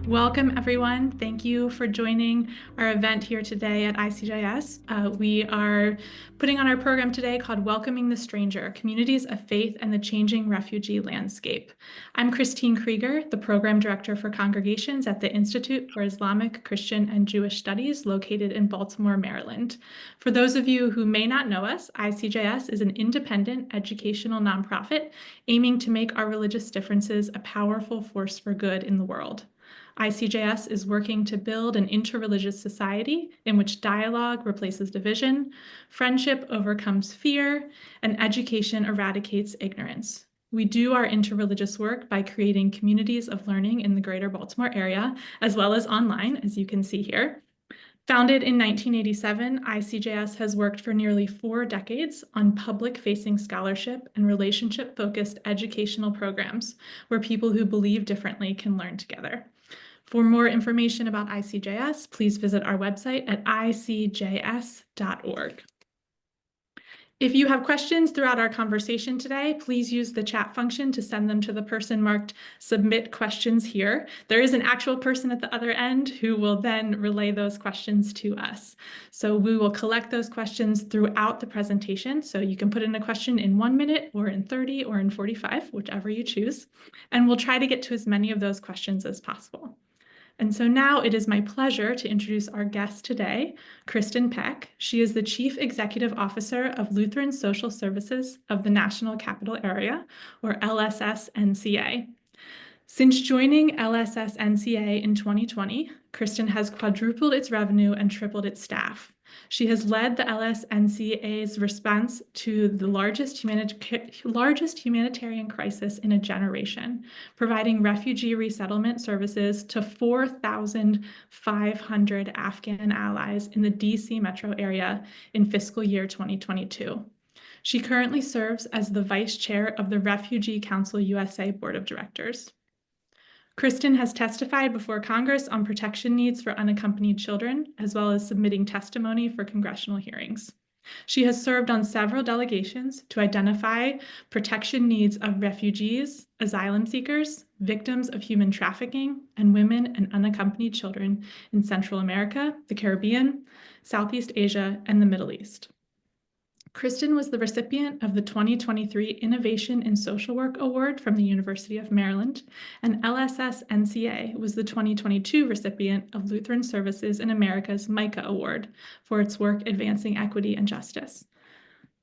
Welcome, everyone. Thank you for joining our event here today at ICJS. We are putting on our program today called Welcoming the Stranger, Communities of Faith and the Changing Refugee Landscape. I'm Christine Krieger, the Program Director for Congregations at the Institute for Islamic, Christian, and Jewish Studies located in Baltimore, Maryland. For those of you who may not know us, ICJS is an independent educational nonprofit aiming to make our religious differences a powerful force for good in the world. ICJS is working to build an interreligious society in which dialogue replaces division, friendship overcomes fear, and education eradicates ignorance. We do our interreligious work by creating communities of learning in the greater Baltimore area, as well as online, as you can see here. Founded in 1987, ICJS has worked for nearly 4 decades on public-facing scholarship and relationship-focused educational programs where people who believe differently can learn together. For more information about ICJS, please visit our website at icjs.org. If you have questions throughout our conversation today, please use the chat function to send them to the person marked Submit Questions here. There is an actual person at the other end who will then relay those questions to us. So we will collect those questions throughout the presentation. So you can put in a question in 1 minute or in 30 or in 45, whichever you choose. And we'll try to get to as many of those questions as possible. And so now it is my pleasure to introduce our guest today, Kristen Peck. She is the Chief Executive Officer of Lutheran Social Services of the National Capital Area, or LSSNCA. Since joining LSSNCA in 2020, Kristen has quadrupled its revenue and tripled its staff. She has led the LSNCA's response to the largest humanitarian crisis in a generation, providing refugee resettlement services to 4,500 Afghan allies in the DC metro area in fiscal year 2022. She currently serves as the Vice Chair of the Refugee Council USA Board of Directors. Kristen has testified before Congress on protection needs for unaccompanied children, as well as submitting testimony for congressional hearings. She has served on several delegations to identify protection needs of refugees, asylum seekers, victims of human trafficking, and women and unaccompanied children in Central America, the Caribbean, Southeast Asia, and the Middle East. Kristen was the recipient of the 2023 Innovation in Social Work Award from the University of Maryland, and LSSNCA was the 2022 recipient of Lutheran Services in America's MICA Award for its work advancing equity and justice.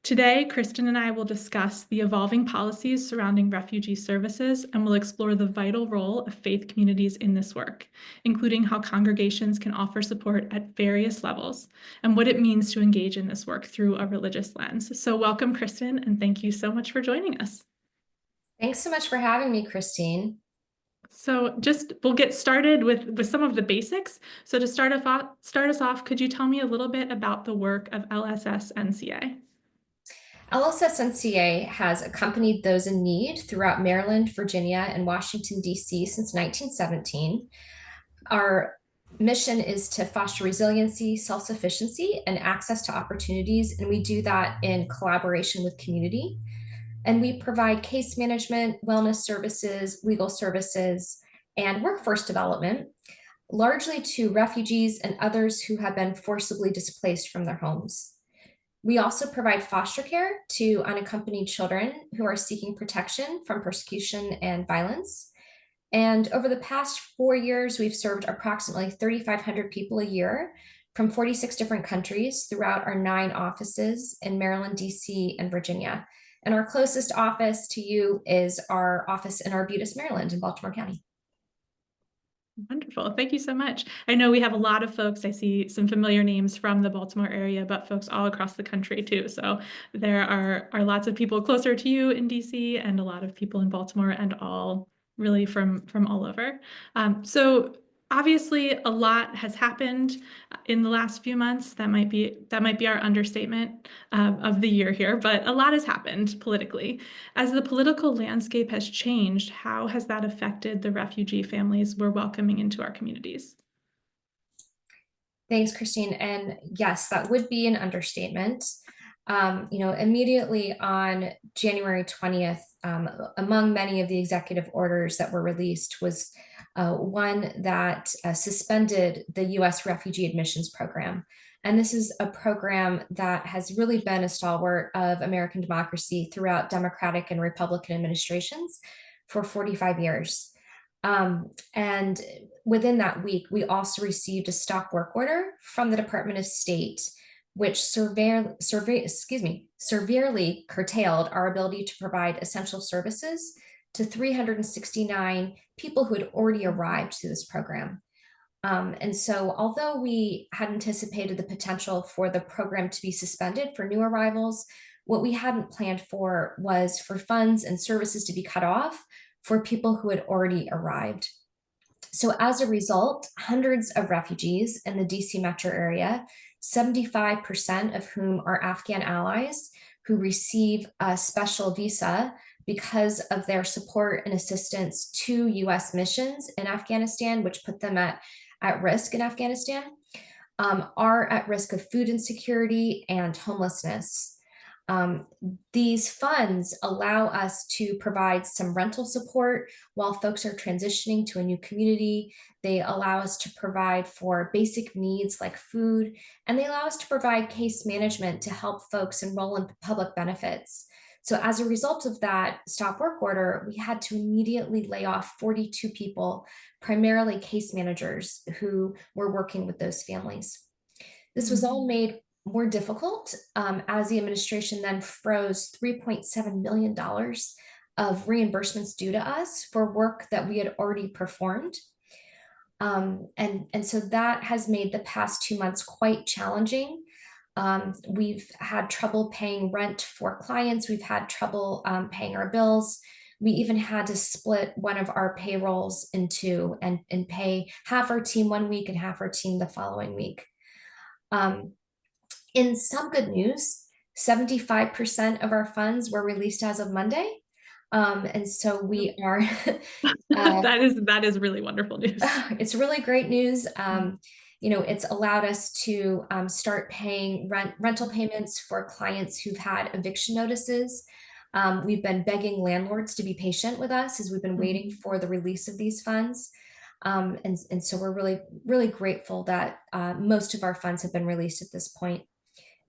Today, Kristen and I will discuss the evolving policies surrounding refugee services and will explore the vital role of faith communities in this work, including how congregations can offer support at various levels and what it means to engage in this work through a religious lens. So welcome, Kristen, and thank you so much for joining us. Thanks so much for having me, Christine. So we'll get started with some of the basics. So to start us off, could you tell me a little bit about the work of LSSNCA? LSSNCA has accompanied those in need throughout Maryland, Virginia, and Washington, D.C. since 1917. Our mission is to foster resiliency, self-sufficiency, and access to opportunities, and we do that in collaboration with community. And we provide case management, wellness services, legal services, and workforce development, largely to refugees and others who have been forcibly displaced from their homes. We also provide foster care to unaccompanied children who are seeking protection from persecution and violence. And over the past 4 years, we've served approximately 3,500 people a year from 46 different countries throughout our 9 offices in Maryland, DC, and Virginia. And our closest office to you is our office in Arbutus, Maryland, in Baltimore County. Wonderful. Thank you so much. I know we have a lot of folks. I see some familiar names from the Baltimore area, but folks all across the country too. So there are lots of people closer to you in DC and a lot of people in Baltimore and all really from all over. So obviously a lot has happened in the last few months. That might be our understatement of the year here, but a lot has happened politically. As the political landscape has changed, how has that affected the refugee families we're welcoming into our communities? Thanks, Christine. And yes, that would be an understatement. Immediately on January 20th, among many of the executive orders that were released was one that suspended the US refugee admissions program. And this is a program that has really been a stalwart of American democracy throughout Democratic and Republican administrations for 45 years. And within that week, we also received a stop work order from the Department of State, which severely curtailed our ability to provide essential services to 369 people who had already arrived through this program. And so, although we had anticipated the potential for the program to be suspended for new arrivals, what we hadn't planned for was for funds and services to be cut off for people who had already arrived. So as a result, hundreds of refugees in the DC metro area, 75% of whom are Afghan allies who receive a special visa because of their support and assistance to US missions in Afghanistan, which put them at risk in Afghanistan, are at risk of food insecurity and homelessness. These funds allow us to provide some rental support while folks are transitioning to a new community. They allow us to provide for basic needs like food, and they allow us to provide case management to help folks enroll in public benefits. So as a result of that stop work order, we had to immediately lay off 42 people, primarily case managers who were working with those families. This was all made more difficult as the administration then froze $3.7 million of reimbursements due to us for work that we had already performed. And so that has made the past 2 months quite challenging. We've had trouble paying rent for clients. We've had trouble paying our bills. We even had to split one of our payrolls in two and pay half our team one week and half our team the following week. In some good news, 75% of our funds were released as of Monday. And so we are that is really wonderful news. It's really great news. It's allowed us to start paying rental payments for clients who've had eviction notices. We've been begging landlords to be patient with us as we've been waiting for the release of these funds. And so we're really, really grateful that most of our funds have been released at this point.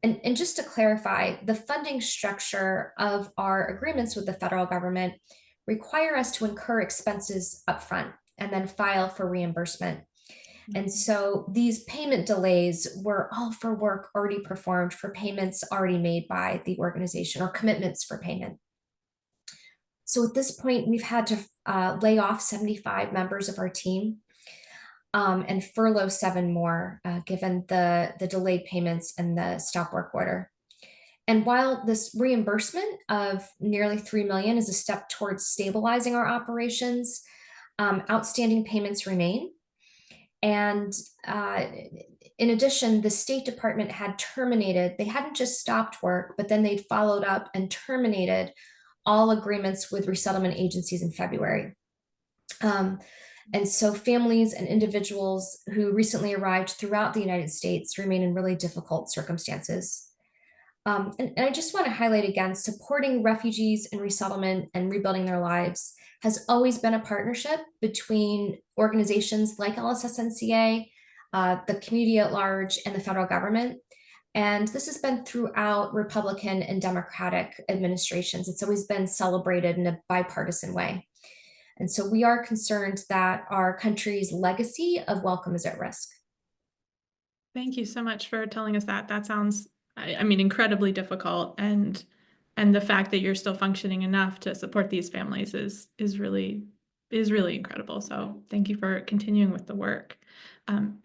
And just to clarify, the funding structure of our agreements with the federal government require us to incur expenses upfront and then file for reimbursement. And so these payment delays were all for work already performed, for payments already made by the organization or commitments for payment. So at this point, we've had to lay off 75 members of our team and furlough 7 more, given the delayed payments and the stop work order. And while this reimbursement of nearly $3 million is a step towards stabilizing our operations, outstanding payments remain. And in addition, the State Department had terminated, they hadn't just stopped work, but then they followed up and terminated all agreements with resettlement agencies in February. And so families and individuals who recently arrived throughout the United States remain in really difficult circumstances. And I just want to highlight again, supporting refugees in resettlement and rebuilding their lives has always been a partnership between organizations like LSSNCA, the community at large, and the federal government. And this has been throughout Republican and Democratic administrations. It's always been celebrated in a bipartisan way. And so we are concerned that our country's legacy of welcome is at risk. Thank you so much for telling us that. That sounds, I mean, incredibly difficult, and the fact that you're still functioning enough to support these families is really incredible. So thank you for continuing with the work.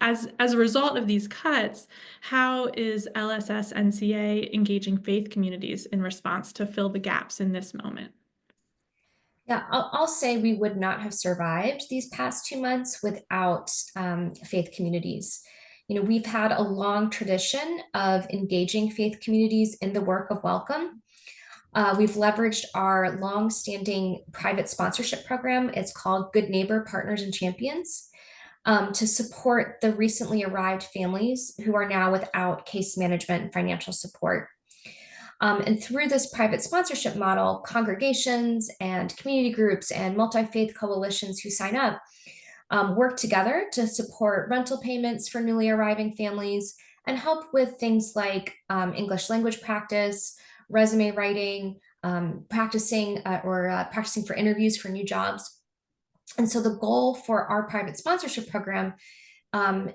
As a result of these cuts, how is LSSNCA engaging faith communities in response to fill the gaps in this moment? Yeah, I'll say we would not have survived these past 2 months without faith communities. We've had a long tradition of engaging faith communities in the work of welcome. We've leveraged our long-standing private sponsorship program. It's called Good Neighbor Partners and Champions, to support the recently arrived families who are now without case management and financial support. And through this private sponsorship model, congregations and community groups and multi-faith coalitions who sign up work together to support rental payments for newly arriving families and help with things like English language practice, resume writing, practicing for interviews for new jobs. And so the goal for our private sponsorship program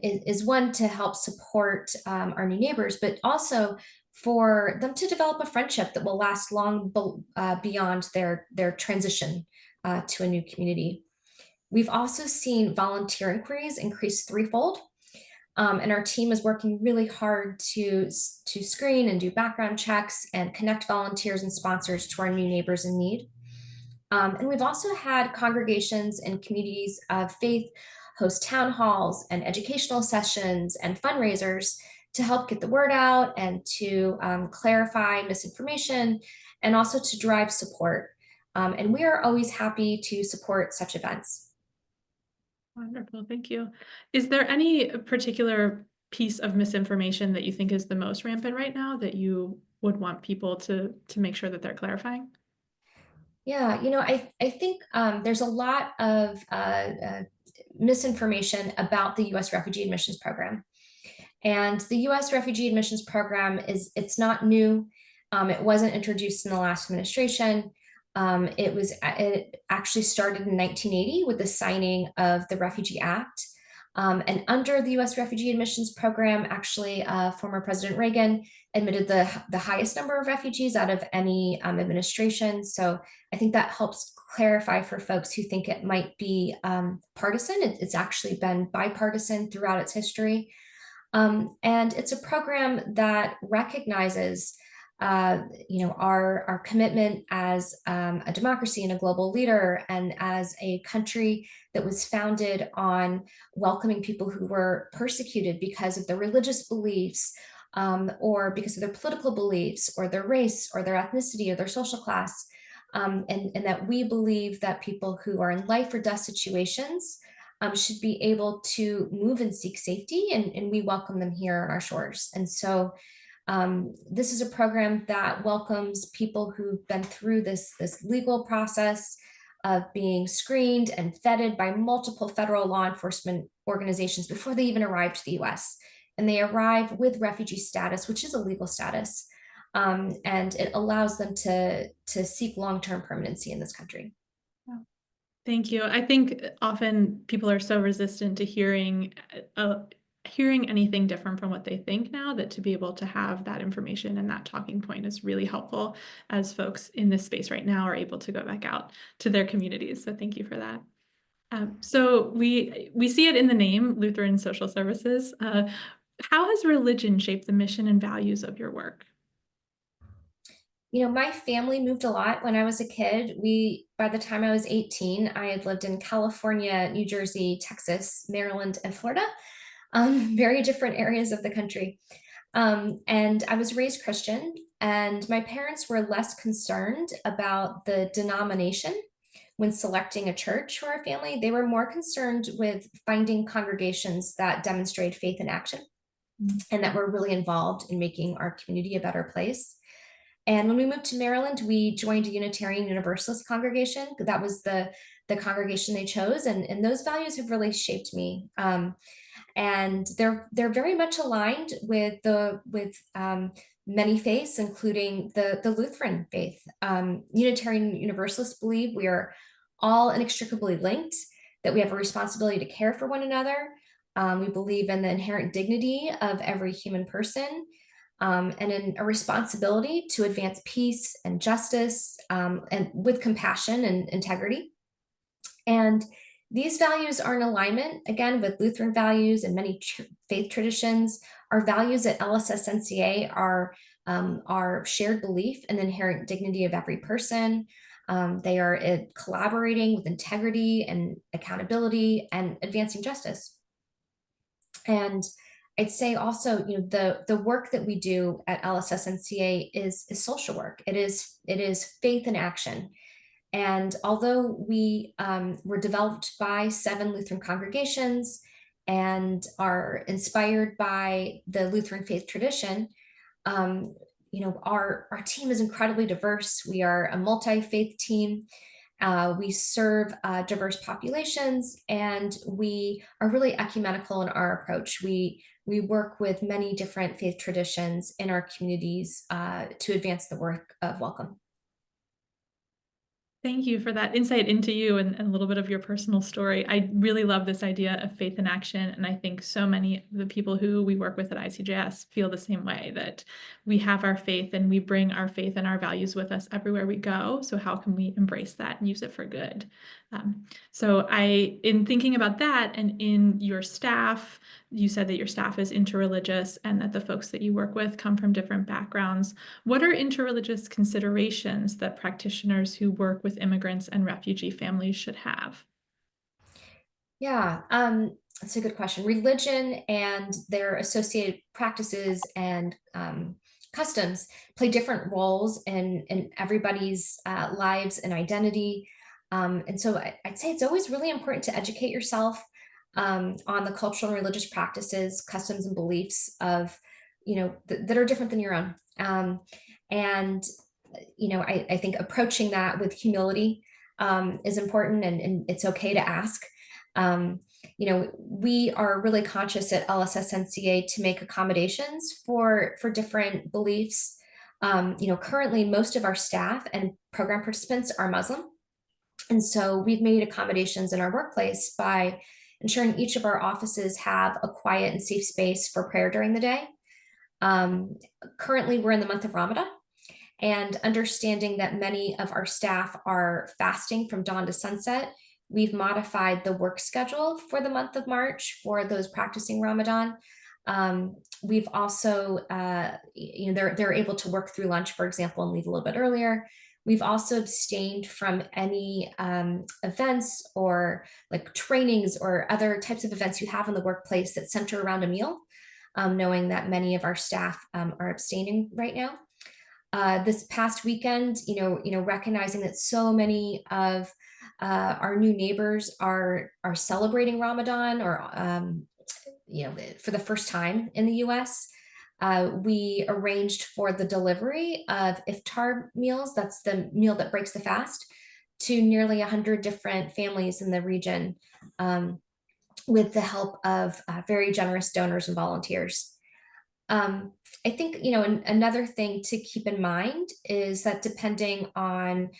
is one to help support our new neighbors, but also for them to develop a friendship that will last long beyond their transition to a new community. We've also seen volunteer inquiries increase threefold, and our team is working really hard to screen and do background checks and connect volunteers and sponsors to our new neighbors in need. And we've also had congregations and communities of faith host town halls and educational sessions and fundraisers to help get the word out and to clarify misinformation and also to drive support. And we are always happy to support such events. Wonderful, thank you. Is there any particular piece of misinformation that you think is the most rampant right now that you would want people to make sure that they're clarifying? Yeah, I think there's a lot of misinformation about the U.S. refugee admissions program. And the U.S. refugee admissions program it's not new. It wasn't introduced in the last administration. It actually started in 1980 with the signing of the Refugee Act. And under the U.S. refugee admissions program, actually, former President Reagan admitted the highest number of refugees out of any administration. So I think that helps clarify for folks who think it might be partisan. It's actually been bipartisan throughout its history. And it's a program that recognizes our commitment as a democracy and a global leader, and as a country that was founded on welcoming people who were persecuted because of their religious beliefs, or because of their political beliefs, or their race, or their ethnicity, or their social class. And that we believe that people who are in life or death situations should be able to move and seek safety, and we welcome them here on our shores. And so this is a program that welcomes people who've been through this legal process of being screened and vetted by multiple federal law enforcement organizations before they even arrive to the US. And they arrive with refugee status, which is a legal status. And it allows them to seek long-term permanency in this country. Thank you. I think often people are so resistant to hearing anything different from what they think now, that to be able to have that information and that talking point is really helpful as folks in this space right now are able to go back out to their communities. So thank you for that. So we see it in the name, Lutheran Social Services. How has religion shaped the mission and values of your work? My family moved a lot when I was a kid. By the time I was 18, I had lived in California, New Jersey, Texas, Maryland, and Florida, very different areas of the country. And I was raised Christian, and my parents were less concerned about the denomination when selecting a church for our family. They were more concerned with finding congregations that demonstrate faith in action and that were really involved in making our community a better place. And when we moved to Maryland, we joined a Unitarian Universalist congregation. That was the congregation they chose, and those values have really shaped me. And they're very much aligned with many faiths, including the Lutheran faith. Unitarian Universalists believe we are all inextricably linked, that we have a responsibility to care for one another. We believe in the inherent dignity of every human person, and in a responsibility to advance peace and justice, and with compassion and integrity. And these values are in alignment, again, with Lutheran values and many faith traditions. Our values at LSSNCA are our shared belief in the inherent dignity of every person. They are collaborating with integrity and accountability and advancing justice. And I'd say also, the work that we do at LSSNCA is social work. It is faith in action. And although we were developed by 7 Lutheran congregations and are inspired by the Lutheran faith tradition, our team is incredibly diverse. We are a multi-faith team. We serve diverse populations, and we are really ecumenical in our approach. We work with many different faith traditions in our communities to advance the work of welcome. Thank you for that insight into you and a little bit of your personal story. I really love this idea of faith in action, and I think so many of the people who we work with at ICJS feel the same way, that we have our faith and we bring our faith and our values with us everywhere we go. So how can we embrace that and use it for good? In thinking about that and in your staff, you said that your staff is interreligious and that the folks that you work with come from different backgrounds. What are interreligious considerations that practitioners who work with immigrants and refugee families should have? Yeah, that's a good question. Religion and their associated practices and customs play different roles in everybody's lives and identity. And so I'd say it's always really important to educate yourself on the cultural and religious practices, customs, and beliefs of, that are different than your own. And, I think approaching that with humility is important, and it's okay to ask. Um, we are really conscious at LSSNCA to make accommodations for different beliefs. Currently most of our staff and program participants are Muslim. And so we've made accommodations in our workplace by ensuring each of our offices have a quiet and safe space for prayer during the day. Um, Currently, we're in the month of Ramadan, and understanding that many of our staff are fasting from dawn to sunset, we've modified the work schedule for the month of March for those practicing Ramadan. We've also, they're able to work through lunch, for example, and leave a little bit earlier. We've also abstained from any events or like trainings or other types of events you have in the workplace that center around a meal, knowing that many of our staff are abstaining right now. This past weekend, recognizing that so many of our new neighbors are celebrating Ramadan, or for the first time in the U.S. We arranged for the delivery of iftar meals. That's the meal that breaks the fast, to nearly 100 different families in the region, with the help of very generous donors and volunteers. I think, another thing to keep in mind is that depending on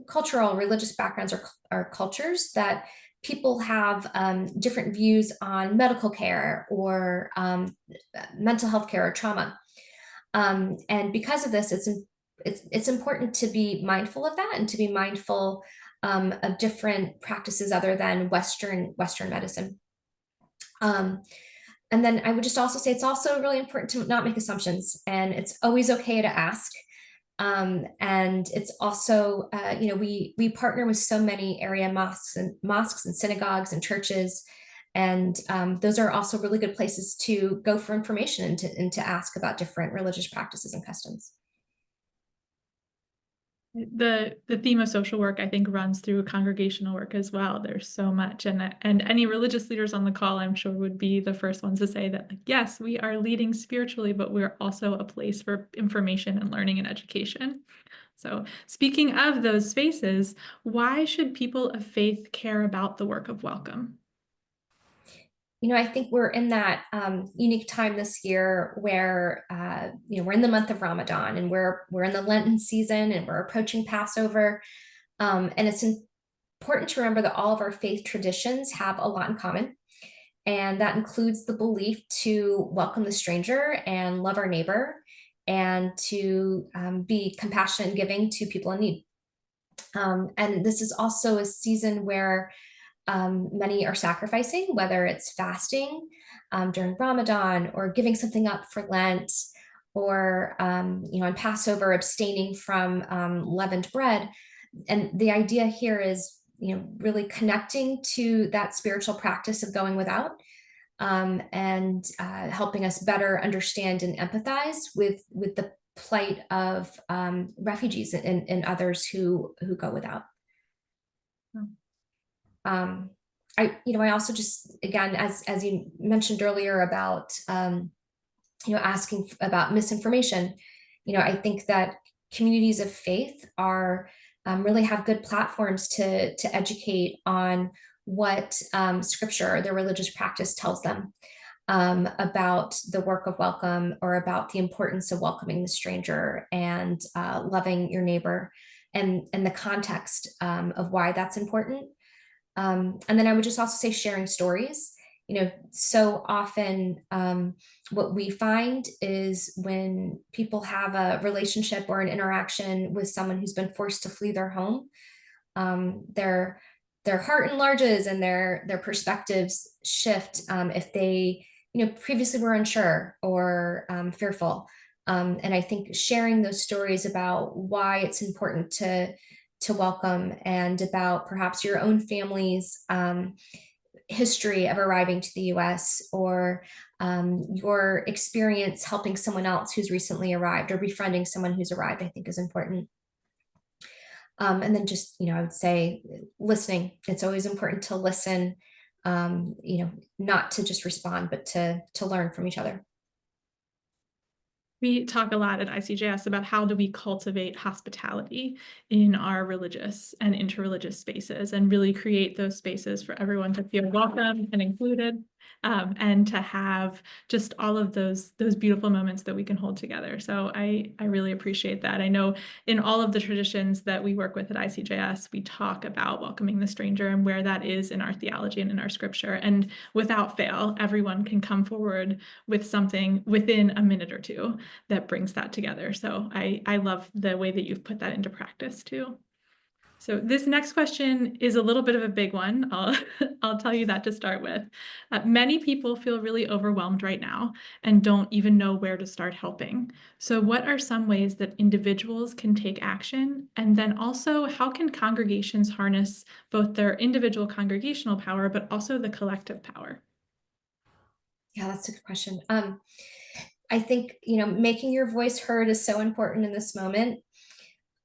cultural, religious backgrounds or cultures, that people have different views on medical care or mental health care or trauma. And because of this, it's important to be mindful of that, and to be mindful of different practices other than Western medicine. And then I would just also say it's also really important to not make assumptions, and it's always okay to ask. And it's also, we partner with so many area mosques and synagogues and churches, and those are also really good places to go for information and to ask about different religious practices and customs. The theme of social work, I think, runs through congregational work as well. There's so much, and any religious leaders on the call, I'm sure, would be the first ones to say that, like, yes, we are leading spiritually, but we're also a place for information and learning and education. So, speaking of those spaces, why should people of faith care about the work of welcome? I think we're in that unique time this year where we're in the month of Ramadan, and we're in the Lenten season, and we're approaching Passover, and it's important to remember that all of our faith traditions have a lot in common, and that includes the belief to welcome the stranger and love our neighbor, and to be compassionate and giving to people in need. And this is also a season where many are sacrificing, whether it's fasting during Ramadan, or giving something up for Lent, or on Passover abstaining from leavened bread. And the idea here is, really connecting to that spiritual practice of going without, and helping us better understand and empathize with the plight of refugees and others who go without. Um, I also just, again, as you mentioned earlier about, asking about misinformation, I think that communities of faith are really have good platforms to educate on what scripture or their religious practice tells them about the work of welcome, or about the importance of welcoming the stranger and loving your neighbor, and the context of why that's important. And then I would just also say sharing stories. So often what we find is when people have a relationship or an interaction with someone who's been forced to flee their home, their heart enlarges and their perspectives shift if they previously were unsure or fearful. And I think sharing those stories about why it's important to welcome, and about perhaps your own family's history of arriving to the US, or your experience helping someone else who's recently arrived, or befriending someone who's arrived, I think is important. And then just, I would say listening. It's always important to listen, not to just respond, but to learn from each other. We talk a lot at ICJS about how do we cultivate hospitality in our religious and interreligious spaces, and really create those spaces for everyone to feel welcome and included, and to have just all of those beautiful moments that we can hold together. So I really appreciate that. I know in all of the traditions that we work with at ICJS, we talk about welcoming the stranger and where that is in our theology and in our scripture. And without fail, everyone can come forward with something within a minute or two that brings that together. So I love the way that you've put that into practice too. So this next question is a little bit of a big one. I'll tell you that to start with. Many people feel really overwhelmed right now and don't even know where to start helping. So what are some ways that individuals can take action? And then also, how can congregations harness both their individual congregational power, but also the collective power? Yeah, that's a good question. I think, making your voice heard is so important in this moment.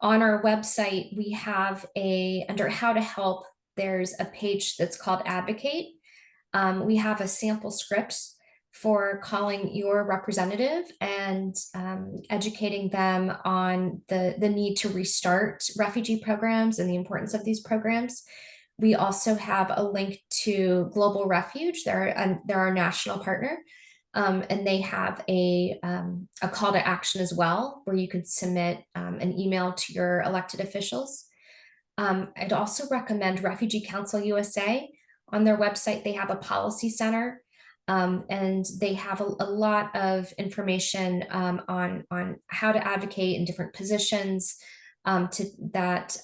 On our website, we have under how to help, there's a page that's called Advocate. We have a sample script for calling your representative and educating them on the need to restart refugee programs and the importance of these programs. We also have a link to Global Refuge. They're our national partner. And they have a call to action as well, where you could submit an email to your elected officials. I'd also recommend Refugee Council USA. On their website, they have a policy center, and they have a lot of information on how to advocate in different positions that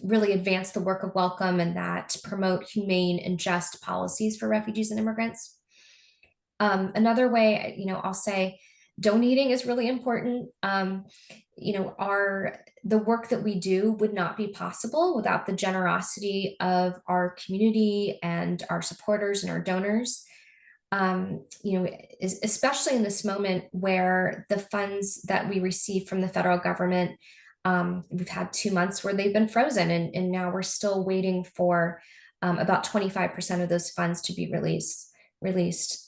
really advance the work of welcome, and that promote humane and just policies for refugees and immigrants. Another way, I'll say donating is really important. The work that we do would not be possible without the generosity of our community and our supporters and our donors. Especially in this moment where the funds that we receive from the federal government, we've had 2 months where they've been frozen, and now we're still waiting for about 25% of those funds to be released.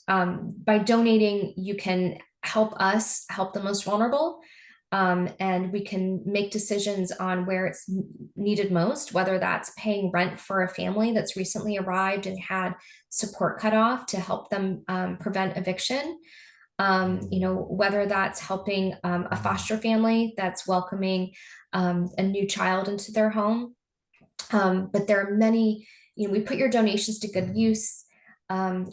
By donating, you can help us help the most vulnerable, and we can make decisions on where it's needed most, whether that's paying rent for a family that's recently arrived and had support cut off to help them prevent eviction, whether that's helping a foster family that's welcoming a new child into their home. But there are many, we put your donations to good use.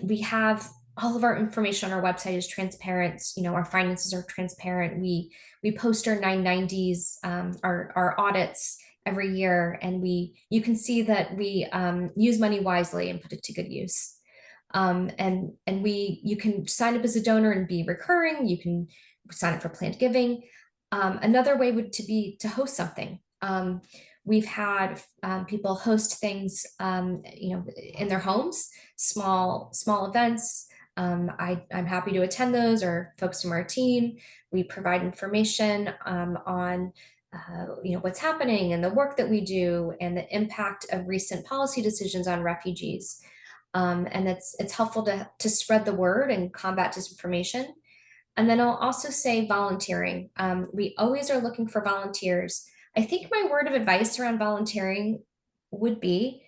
We have all of our information on our website is transparent. Our finances are transparent. We post our 990s, our audits every year, and you can see that we use money wisely and put it to good use. And you can sign up as a donor and be recurring. You can sign up for planned giving. Another way would be to host something. We've had people host things, in their homes, small events. I'm happy to attend those, or folks from our team. We provide information on what's happening and the work that we do and the impact of recent policy decisions on refugees. And it's helpful to spread the word and combat disinformation. And then I'll also say volunteering. We always are looking for volunteers. I think my word of advice around volunteering would be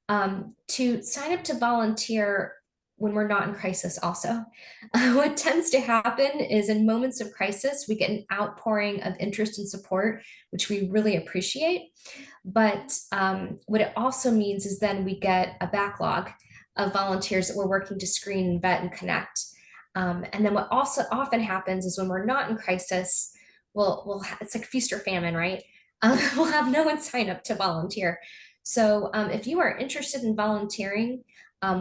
to sign up to volunteer when we're not in crisis also. What tends to happen is in moments of crisis, we get an outpouring of interest and support, which we really appreciate. But what it also means is then we get a backlog of volunteers that we're working to screen and vet and connect. And then what also often happens is when we're not in crisis, it's like feast or famine, right? We'll have no one sign up to volunteer. So if you are interested in volunteering,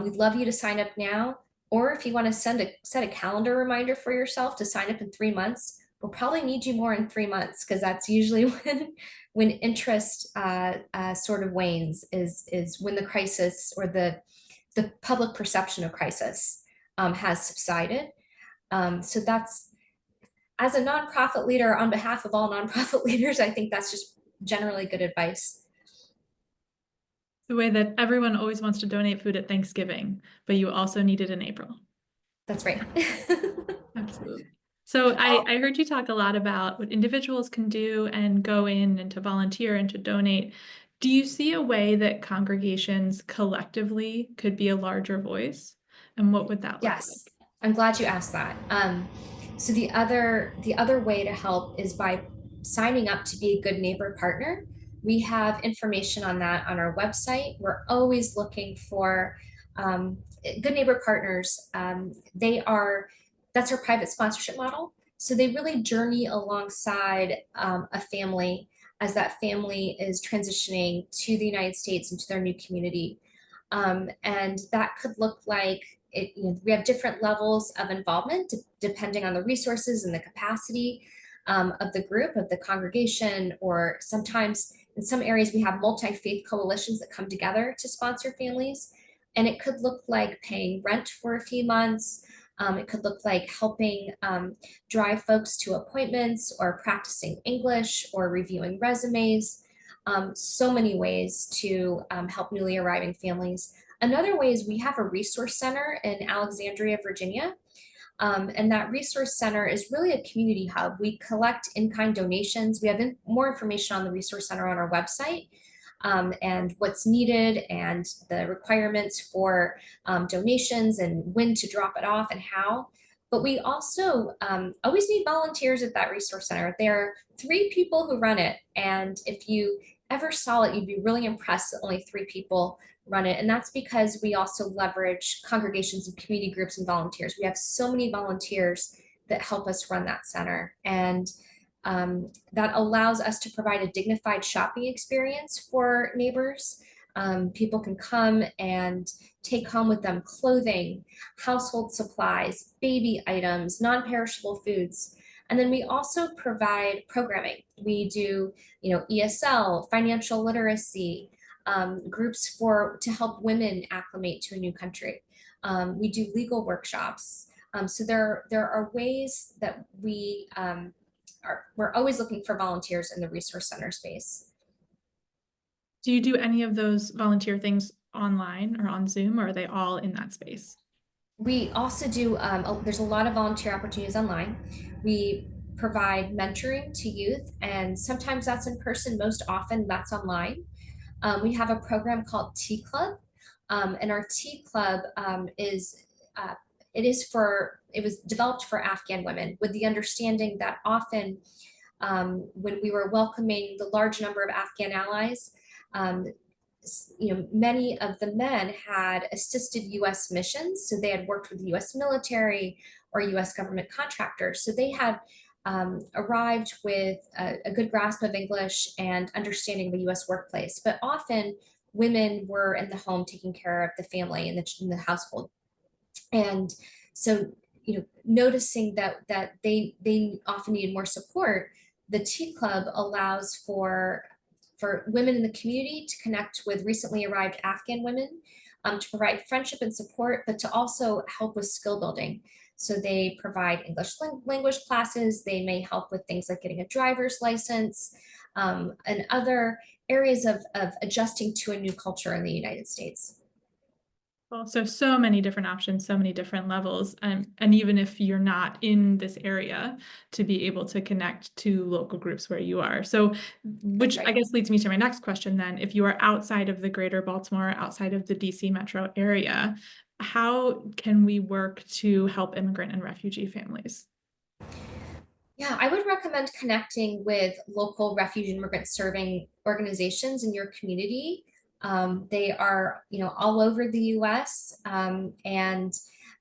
we'd love you to sign up now. Or if you want to set a calendar reminder for yourself to sign up in 3 months, we'll probably need you more in 3 months because that's usually when interest sort of wanes is when the crisis or the public perception of crisis has subsided. So that's, as a nonprofit leader on behalf of all nonprofit leaders, I think that's just generally good advice. The way that everyone always wants to donate food at Thanksgiving, but you also need it in April. That's right. Absolutely. So I heard you talk a lot about what individuals can do and go in and to volunteer and to donate. Do you see a way that congregations collectively could be a larger voice? And what would that look Yes, like? I'm glad you asked that. So the other way to help is by signing up to be a good neighbor partner. We have information on that on our website. We're always looking for good neighbor partners. That's our private sponsorship model. So they really journey alongside a family as that family is transitioning to the United States and to their new community. And that could look like we have different levels of involvement depending on the resources and the capacity of the group, of the congregation, or sometimes in some areas we have multi-faith coalitions that come together to sponsor families. And it could look like paying rent for a few months. It could look like helping drive folks to appointments or practicing English or reviewing resumes. So many ways to help newly arriving families. Another way is we have a resource center in Alexandria, Virginia. And that resource center is really a community hub. We collect in-kind donations. We have more information on the resource center on our website, and what's needed and the requirements for donations and when to drop it off and how. But we also always need volunteers at that resource center. There are 3 people who run it. And if you ever saw it, you'd be really impressed that only 3 people run it. And that's because we also leverage congregations and community groups and volunteers. We have so many volunteers that help us run that center. And that allows us to provide a dignified shopping experience for neighbors. People can come and take home with them clothing, household supplies, baby items, non-perishable foods. And then we also provide programming. We do, ESL, financial literacy, groups to help women acclimate to a new country. We do legal workshops. So there are ways that we're always looking for volunteers in the resource center space. Do you do any of those volunteer things online or on Zoom, or are they all in that space? We also do, there's a lot of volunteer opportunities online. We provide mentoring to youth, and sometimes that's in person, most often that's online. We have a program called Tea Club, and our Tea Club uh, it was developed for Afghan women with the understanding that often when we were welcoming the large number of Afghan allies, um, many of the men had assisted US missions. So they had worked with the US military or US government contractors. So they had arrived with a good grasp of English and understanding of the US workplace. But often women were in the home taking care of the family and the household. And so, noticing that they often needed more support, the Tea Club allows for women in the community to connect with recently arrived Afghan women, to provide friendship and support, but to also help with skill building. So they provide English language classes. They may help with things like getting a driver's license, and other areas of adjusting to a new culture in the United States. Well, so many different options, so many different levels, and even if you're not in this area, to be able to connect to local groups where you are. So, That's which I right. guess leads me to my next question then. If you are outside of the greater Baltimore, outside of the DC metro area, how can we work to help immigrant and refugee families? Yeah, I would recommend connecting with local refugee immigrant serving organizations in your community. They are, all over the U.S. And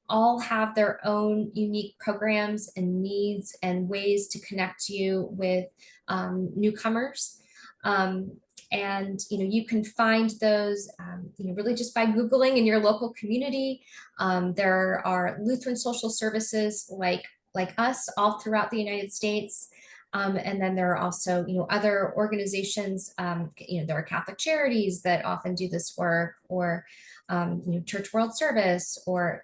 all have their own unique programs and needs and ways to connect you with newcomers. Um, and you can find those really just by Googling in your local community. There are Lutheran social services like us all throughout the United States. And then there are also, other organizations, there are Catholic charities that often do this work, or, Church World Service, or,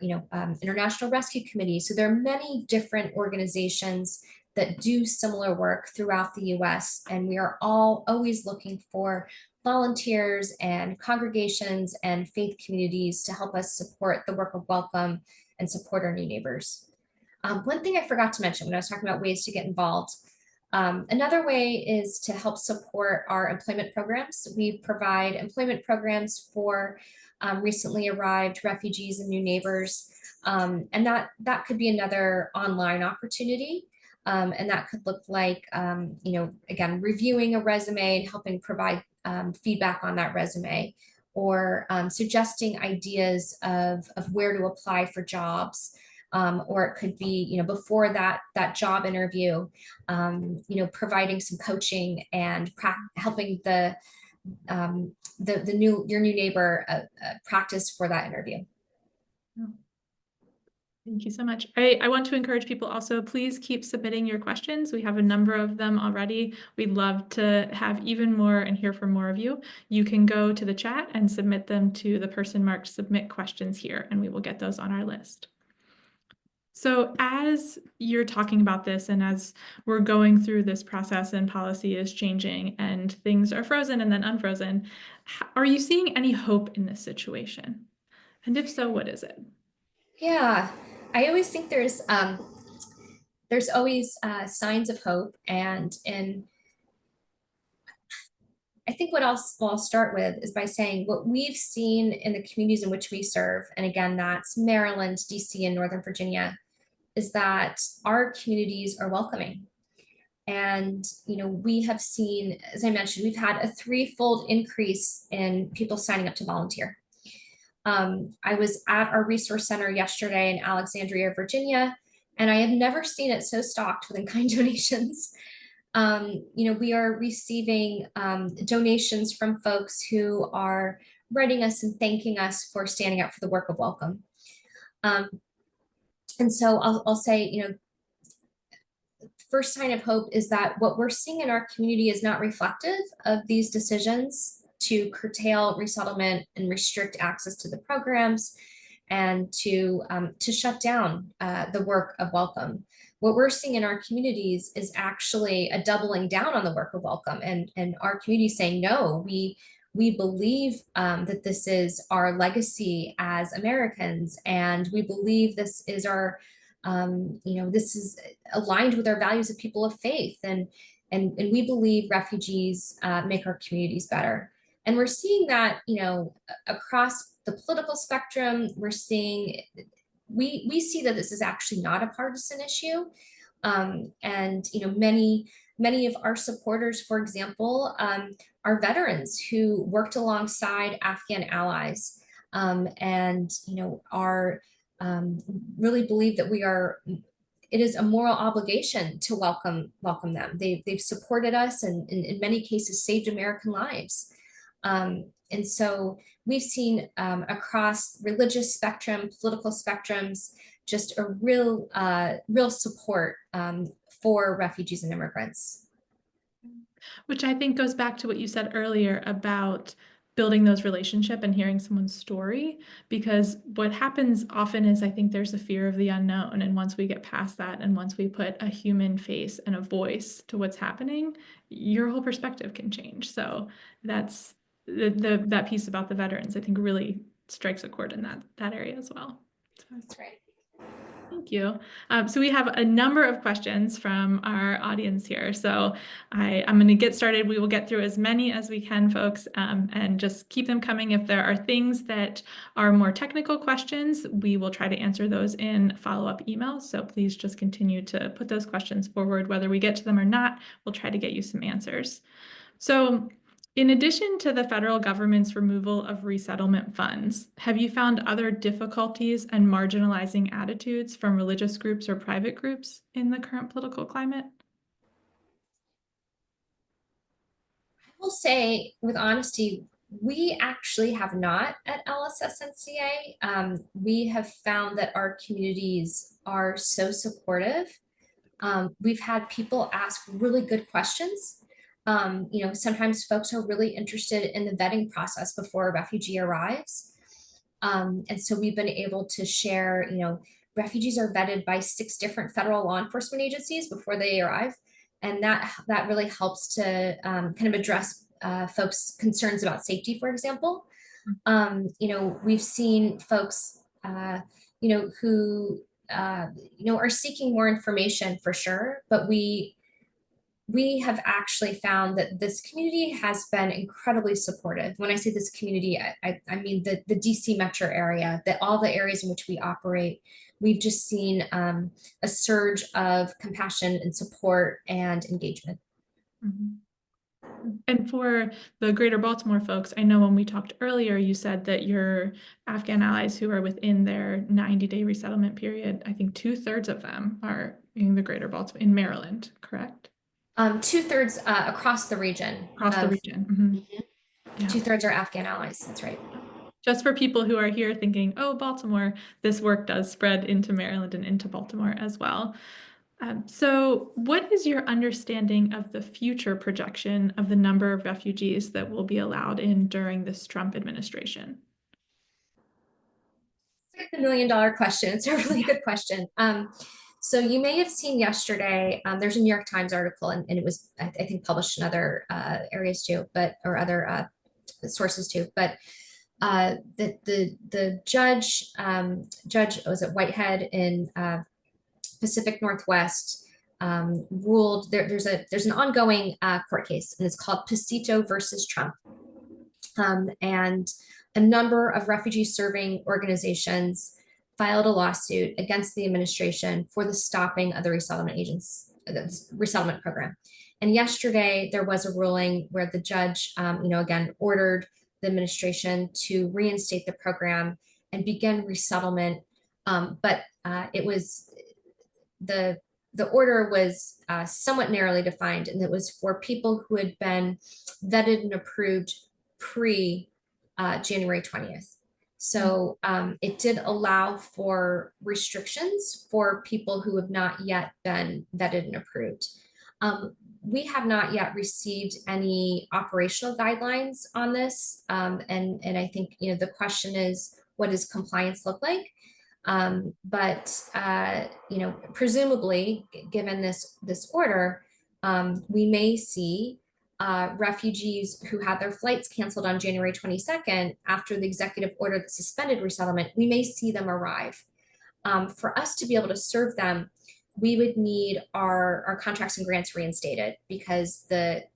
International Rescue Committee. So there are many different organizations that do similar work throughout the US. And we are all always looking for volunteers and congregations and faith communities to help us support the work of welcome and support our new neighbors. One thing I forgot to mention when I was talking about ways to get involved, another way is to help support our employment programs. We provide employment programs for recently arrived refugees and new neighbors. And that could be another online opportunity. And that could look like, again, reviewing a resume and helping provide feedback on that resume, or suggesting ideas of where to apply for jobs. Or it could be, before that job interview, providing some coaching and helping your new neighbor practice for that interview. Thank you so much. I want to encourage people also, please keep submitting your questions. We have a number of them already. We'd love to have even more and hear from more of you. You can go to the chat and submit them to the person marked submit questions here, and we will get those on our list. So as you're talking about this, and as we're going through this process and policy is changing and things are frozen and then unfrozen, are you seeing any hope in this situation? And if so, what is it? Yeah, I always think there's always signs of hope, and I think what I'll start with is by saying what we've seen in the communities in which we serve, and again, that's Maryland, DC, and Northern Virginia, is that our communities are welcoming. And we have seen, as I mentioned, we've had a threefold increase in people signing up to volunteer. I was at our resource center yesterday in Alexandria, Virginia, and I had never seen it so stocked with in-kind donations. We are receiving donations from folks who are writing us and thanking us for standing up for the work of welcome. And so I'll say, first sign of hope is that what we're seeing in our community is not reflective of these decisions to curtail resettlement and restrict access to the programs, and to shut down the work of welcome. What we're seeing in our communities is actually a doubling down on the work of welcome, and our community saying, no, we believe that this is our legacy as Americans, and we believe this is our this is aligned with our values of people of faith, and we believe refugees make our communities better. And we're seeing that, across the political spectrum. We're seeing, we see that this is actually not a partisan issue. And, many of our supporters, for example, are veterans who worked alongside Afghan allies, and, are really believe that it is a moral obligation to welcome them. They've supported us, and in many cases saved American lives. And so we've seen across religious spectrum, political spectrums, just a real support for refugees and immigrants. Which I think goes back to what you said earlier about building those relationships and hearing someone's story, because what happens often is I think there's a fear of the unknown, and once we get past that, and once we put a human face and a voice to what's happening, your whole perspective can change. So that's that piece about the veterans, I think, really strikes a chord in that area as well. So, That's right. thank you. So we have a number of questions from our audience here. So I'm going to get started. We will get through as many as we can, folks, and just keep them coming. If there are things that are more technical questions, we will try to answer those in follow-up emails. So please just continue to put those questions forward. Whether we get to them or not, we'll try to get you some answers. So in addition to the federal government's removal of resettlement funds, have you found other difficulties and marginalizing attitudes from religious groups or private groups in the current political climate? I will say, with honesty, we actually have not at LSSNCA. We have found that our communities are so supportive. We've had people ask really good questions. Sometimes folks are really interested in the vetting process before a refugee arrives. And so we've been able to share, refugees are vetted by 6 different federal law enforcement agencies before they arrive. And that really helps to kind of address folks' concerns about safety, for example. We've seen folks, who, are seeking more information for sure, but we have actually found that this community has been incredibly supportive. When I say this community, I mean the DC metro area, that all the areas in which we operate, we've just seen a surge of compassion and support and engagement. Mm-hmm. And for the greater Baltimore folks, I know when we talked earlier, you said that your Afghan allies who are within their 90-day resettlement period, I think 2/3 of them are in the greater Baltimore, in Maryland, correct? 2/3 across the region. Across the region. Mm-hmm. Yeah. 2/3 are Afghan allies. That's right. Just for people who are here thinking, oh, Baltimore, this work does spread into Maryland and into Baltimore as well. So what is your understanding of the future projection of the number of refugees that will be allowed in during this Trump administration? It's like the $1 million question. It's a really good question. So you may have seen yesterday, there's a New York Times article, and it was, I think, published in other areas too, or other sources too. But the judge was at Whitehead in Pacific Northwest, ruled there's an ongoing court case, and it's called Pasito versus Trump. And a number of refugee serving organizations filed a lawsuit against the administration for the stopping of the resettlement program. And yesterday there was a ruling where the judge, again, ordered the administration to reinstate the program and begin resettlement. But it was the order was somewhat narrowly defined, and it was for people who had been vetted and approved pre January 20th. So it did allow for restrictions for people who have not yet been vetted and approved. We have not yet received any operational guidelines on this. And I think, the question is, what does compliance look like? Presumably, given this order, we may see refugees who had their flights canceled on January 22nd after the executive order that suspended resettlement. We may see them arrive. For us to be able to serve them, we would need our contracts and grants reinstated, because the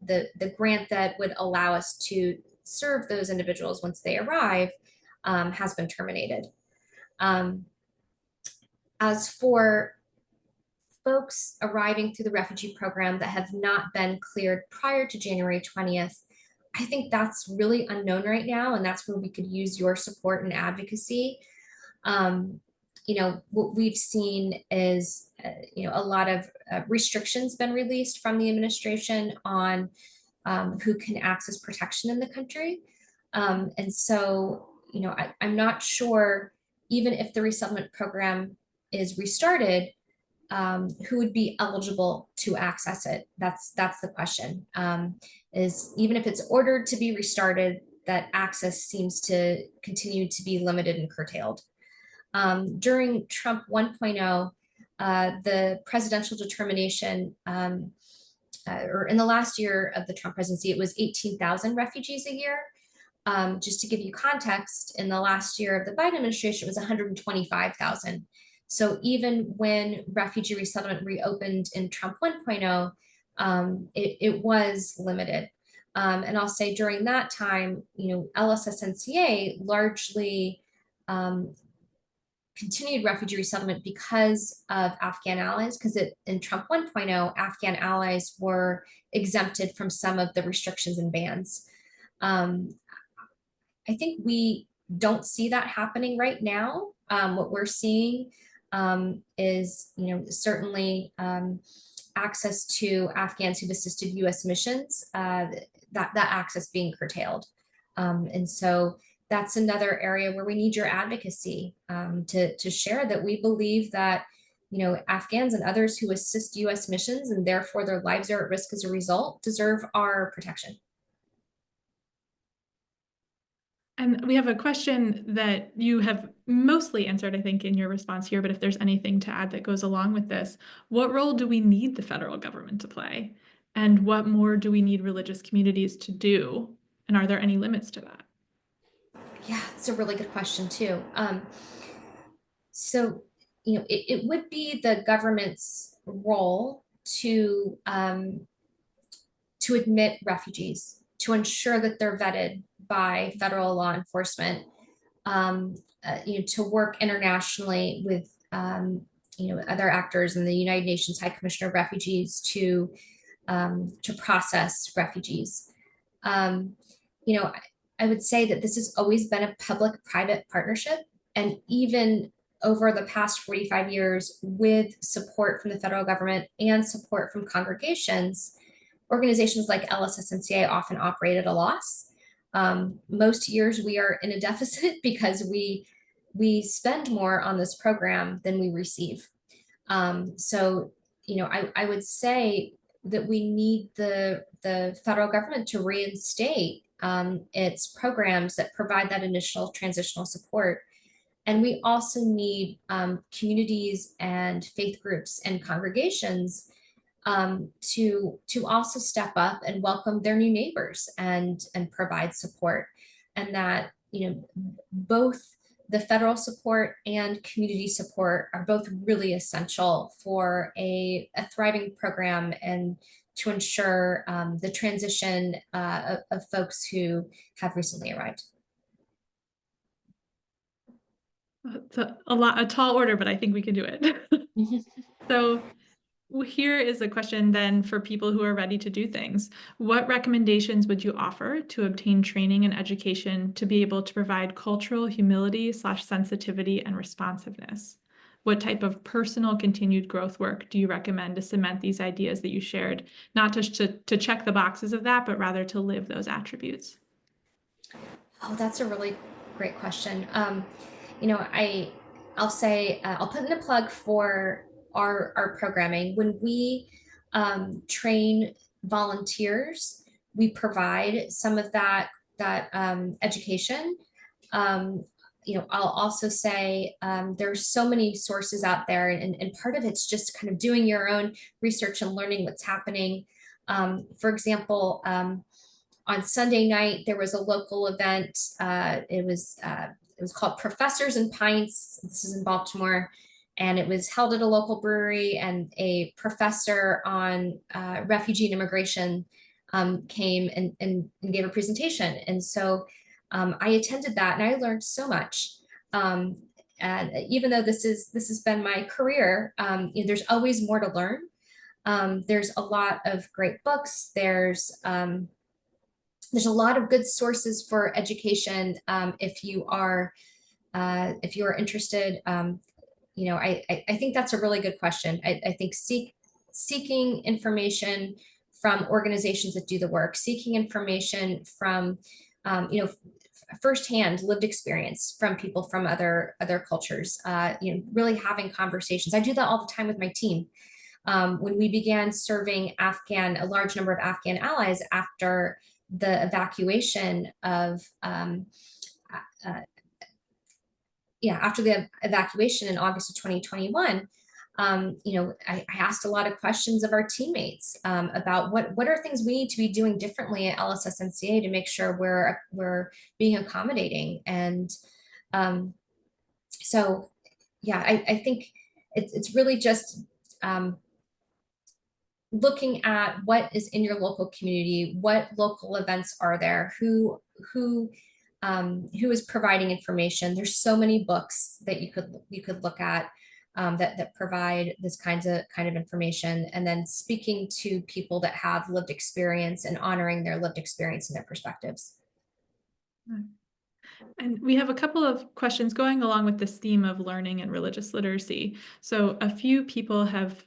grant that would allow us to serve those individuals once they arrive has been terminated. As for folks arriving through the refugee program that have not been cleared prior to January 20th, I think that's really unknown right now, and that's where we could use your support and advocacy. What we've seen is, a lot of restrictions been released from the administration on who can access protection in the country. And so, I'm not sure, even if the resettlement program is restarted, who would be eligible to access it. That's the question. Is even if it's ordered to be restarted, that access seems to continue to be limited and curtailed. During Trump 1.0, the presidential determination, or in the last year of the Trump presidency, it was 18,000 refugees a year. Just to give you context, in the last year of the Biden administration, it was 125,000. So even when refugee resettlement reopened in Trump 1.0, it was limited. And I'll say during that time, LSSNCA largely continued refugee resettlement because of Afghan allies, because in Trump 1.0, Afghan allies were exempted from some of the restrictions and bans. Um, I think we don't see that happening right now. What we're seeing is, certainly access to Afghans who've assisted U.S. missions, that access being curtailed. And so that's another area where we need your advocacy to share that we believe that, Afghans and others who assist U.S. missions and therefore their lives are at risk as a result deserve our protection. And we have a question that you have mostly answered, I think, in your response here, but if there's anything to add that goes along with this, what role do we need the federal government to play? And what more do we need religious communities to do? And are there any limits to that? Yeah, it's a really good question too. So, it would be the government's role to admit refugees, to ensure that they're vetted by federal law enforcement, to work internationally with other actors and the United Nations High Commissioner of Refugees to process refugees. Um, you know, I would say that this has always been a public-private partnership, and even over the past 45 years, with support from the federal government and support from congregations, organizations like LSSNCA often operate at a loss. Most years we are in a deficit because we spend more on this program than we receive. So, I would say that we need the federal government to reinstate its programs that provide that initial transitional support. And we also need communities and faith groups and congregations to also step up and welcome their new neighbors and provide support, and that both the federal support and community support are both really essential for a thriving program and to ensure the transition of folks who have recently arrived. It's a tall order, but I think we can do it. So here is a question then for people who are ready to do things. What recommendations would you offer to obtain training and education to be able to provide cultural humility/sensitivity and responsiveness? What type of personal continued growth work do you recommend to cement these ideas that you shared, not just to check the boxes of that, but rather to live those attributes? Oh, that's a really great question. You know, I I'll say I'll put in a plug for our programming. When we train volunteers, we provide some of that education. Um, I'll also say there's so many sources out there, and part of it's just kind of doing your own research and learning what's happening. For example, on Sunday night, there was a local event. It was called Professors and Pints. This is in Baltimore, and it was held at a local brewery. And a professor on refugee and immigration came and gave a presentation. And so I attended that, and I learned so much. And even though this has been my career, there's always more to learn. There's a lot of great books. There's a lot of good sources for education if you are interested. I think that's a really good question. I think seeking information from organizations that do the work, seeking information from firsthand lived experience from people from other cultures. Really having conversations. I do that all the time with my team. When we began serving a large number of Afghan allies after the evacuation after the evacuation in August of 2021, I asked a lot of questions of our teammates about what are things we need to be doing differently at LSSNCA to make sure we're being accommodating. And um, so, yeah, I think it's really just um, looking at what is in your local community, what local events are there, who is providing information. There's so many books that you could look at that provide this kind of information, and then speaking to people that have lived experience and honoring their lived experience and their perspectives. And we have a couple of questions going along with this theme of learning and religious literacy. So a few people have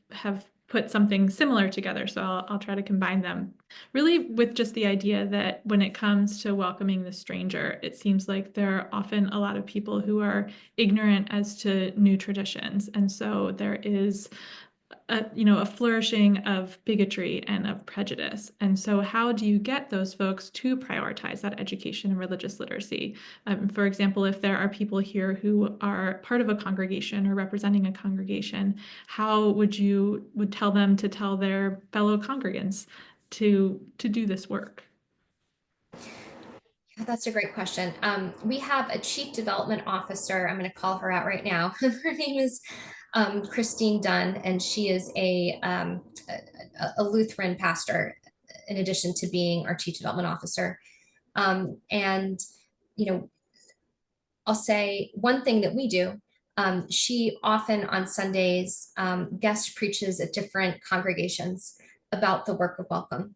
put something similar together, so I'll try to combine them. Really with just the idea that when it comes to welcoming the stranger, it seems like there are often a lot of people who are ignorant as to new traditions. And so there is a flourishing of bigotry and of prejudice. And so how do you get those folks to prioritize that education and religious literacy? For example, if there are people here who are part of a congregation or representing a congregation, how would you tell them to tell their fellow congregants to do this work? That's a great question. We have a chief development officer. I'm going to call her out right now. Her name is Christine Dunn, and she is a Lutheran pastor in addition to being our chief development officer. And, you know, I'll say one thing that we do. She often on Sundays guest preaches at different congregations about the work of welcome.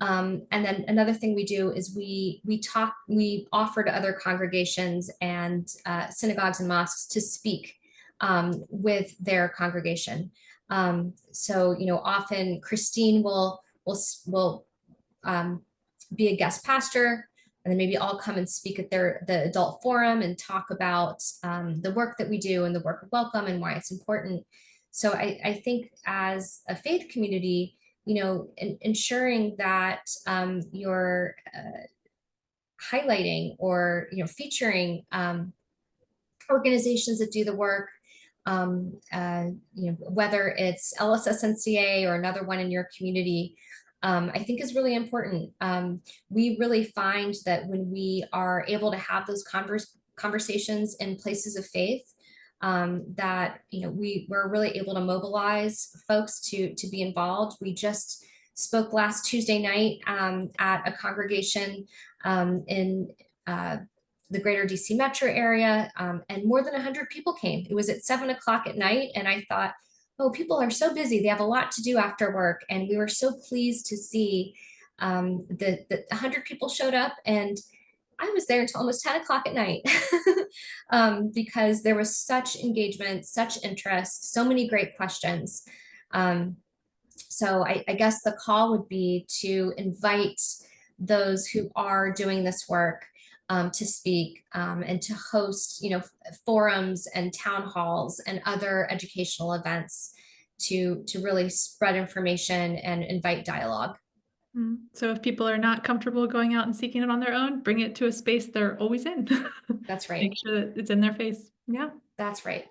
And then another thing we do is we offer to other congregations and synagogues and mosques to speak with their congregation. So often Christine will be a guest pastor, and then maybe I'll come and speak at the adult forum and talk about the work that we do and the work of welcome and why it's important. So I think as a faith community, ensuring that you're highlighting or featuring organizations that do the work, whether it's LSSNCA or another one in your community, I think is really important. We really find that when we are able to have those conversations in places of faith, that we're really able to mobilize folks to be involved. We just spoke last Tuesday night at a congregation in the greater DC metro area, and more than 100 people came. It was at 7 o'clock at night, and I thought, oh, people are so busy. They have a lot to do after work. And we were so pleased to see that 100 people showed up, and I was there until almost 10 o'clock at night because there was such engagement, such interest, so many great questions. So I guess the call would be to invite those who are doing this work to speak and to host, forums and town halls and other educational events to really spread information and invite dialogue. So if people are not comfortable going out and seeking it on their own, bring it to a space they're always in. That's right. Make sure that it's in their face. Yeah. That's right.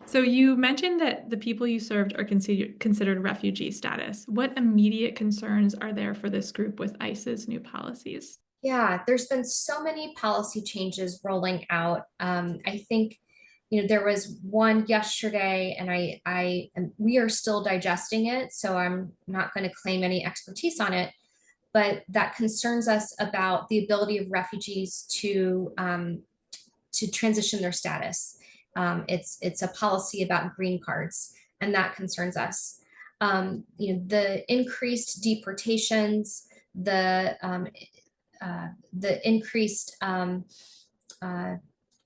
So you mentioned that the people you served are considered refugee status. What immediate concerns are there for this group with ICE's new policies? Yeah, there's been so many policy changes rolling out. I think, there was one yesterday, and we are still digesting it, so I'm not going to claim any expertise on it, but that concerns us about the ability of refugees to transition their status. It's a policy about green cards, and that concerns us. The increased deportations, the increased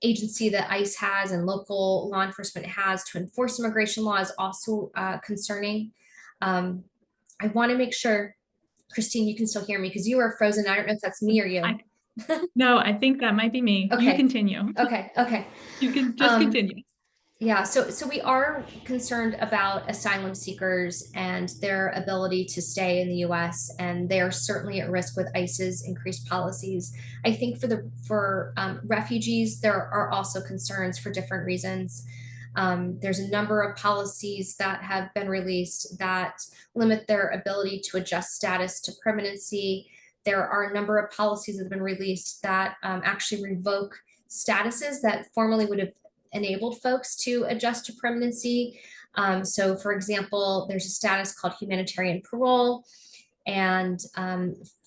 agency that ICE has and local law enforcement has to enforce immigration law is also concerning. I want to make sure, Christine, you can still hear me because you are frozen. I don't know if that's me or you. No, I think that might be me. Okay. You continue. Okay. You can just continue. Yeah, so we are concerned about asylum seekers and their ability to stay in the US, and they are certainly at risk with ICE's increased policies. I think for refugees, there are also concerns for different reasons. There's a number of policies that have been released that limit their ability to adjust status to permanency. There are a number of policies that have been released that actually revoke statuses that formerly would have enabled folks to adjust to permanency. So for example, there's a status called humanitarian parole, and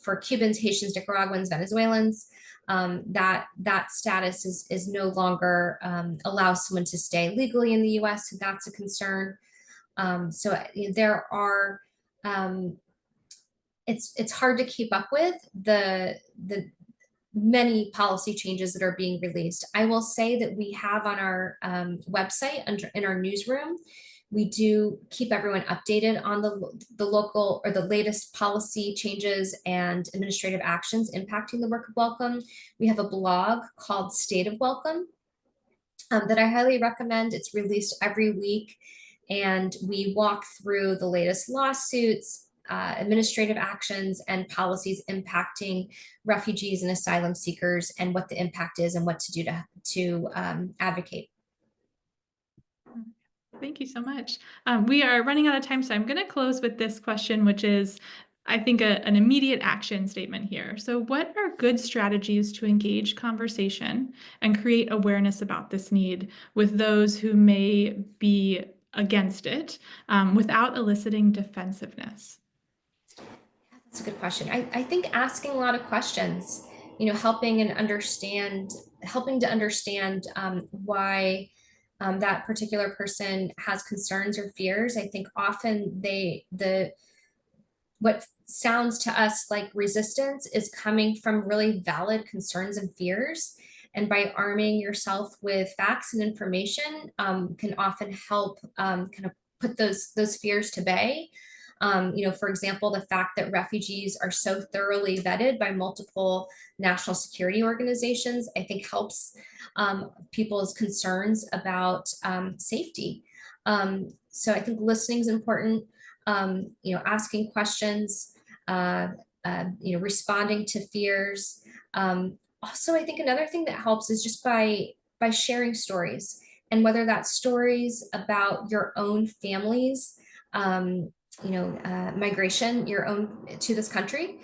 for Cubans, Haitians, Nicaraguans, Venezuelans, that status is no longer allows someone to stay legally in the U.S. So that's a concern. So there are it's hard to keep up with the many policy changes that are being released. I will say that we have on our website in our newsroom, we do keep everyone updated on the local or the latest policy changes and administrative actions impacting the work of welcome. We have a blog called State of Welcome that I highly recommend. It's released every week, and we walk through the latest lawsuits, administrative actions, and policies impacting refugees and asylum seekers, and what the impact is and what to do to advocate. Thank you so much. We are running out of time, so I'm going to close with this question, which is, I think, an immediate action statement here. So what are good strategies to engage conversation and create awareness about this need with those who may be against it without eliciting defensiveness? That's a good question. I think asking a lot of questions, helping to understand why that particular person has concerns or fears. I think often what sounds to us like resistance is coming from really valid concerns and fears. And by arming yourself with facts and information can often help kind of put those fears to bay. For example, the fact that refugees are so thoroughly vetted by multiple national security organizations, I think helps people's concerns about safety. So I think listening is important. Asking questions, responding to fears. Also, I think another thing that helps is just by sharing stories, and whether that's stories about your own family's migration, your own to this country,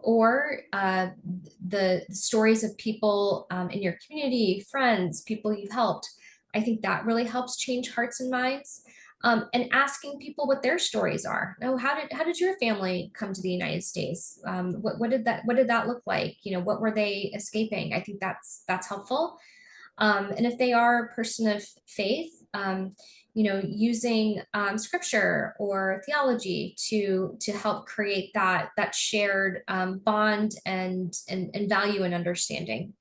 or the stories of people in your community, friends, people you've helped. I think that really helps change hearts and minds. And asking people what their stories are. Oh, how did your family come to the United States? What did that look like? What were they escaping? I think that's helpful. And if they are a person of faith, using scripture or theology to help create that shared bond and value and understanding.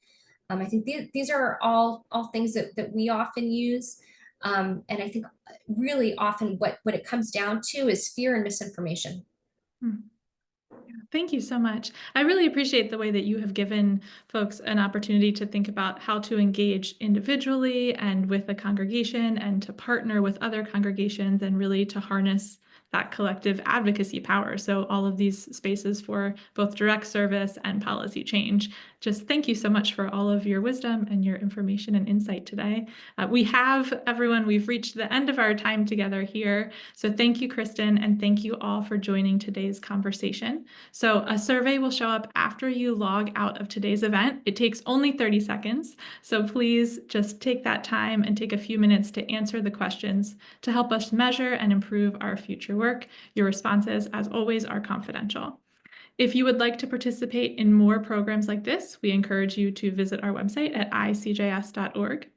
I think these are all things that we often use. And I think really often what it comes down to is fear and misinformation. Thank you so much. I really appreciate the way that you have given folks an opportunity to think about how to engage individually and with a congregation, and to partner with other congregations, and really to harness that collective advocacy power. So all of these spaces for both direct service and policy change. Just thank you so much for all of your wisdom and your information and insight today. We've reached the end of our time together here. So thank you, Kristen, and thank you all for joining today's conversation. So a survey will show up after you log out of today's event. It takes only 30 seconds. So please just take that time and take a few minutes to answer the questions to help us measure and improve our future work. Your responses, as always, are confidential. If you would like to participate in more programs like this, we encourage you to visit our website at icjs.org.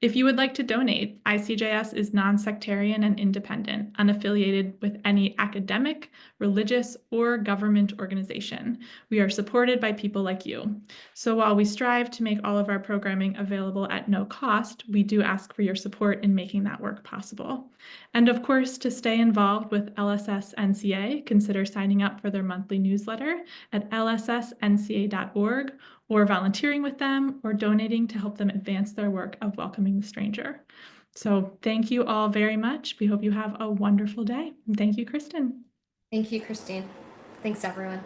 If you would like to donate, ICJS is non-sectarian and independent, unaffiliated with any academic, religious, or government organization. We are supported by people like you. So while we strive to make all of our programming available at no cost, we do ask for your support in making that work possible. And of course, to stay involved with LSS NCA, consider signing up for their monthly newsletter at lssnca.org, or volunteering with them, or donating to help them advance their work of welcoming the stranger. So thank you all very much. We hope you have a wonderful day. And thank you, Kristen. Thank you, Christine. Thanks, everyone.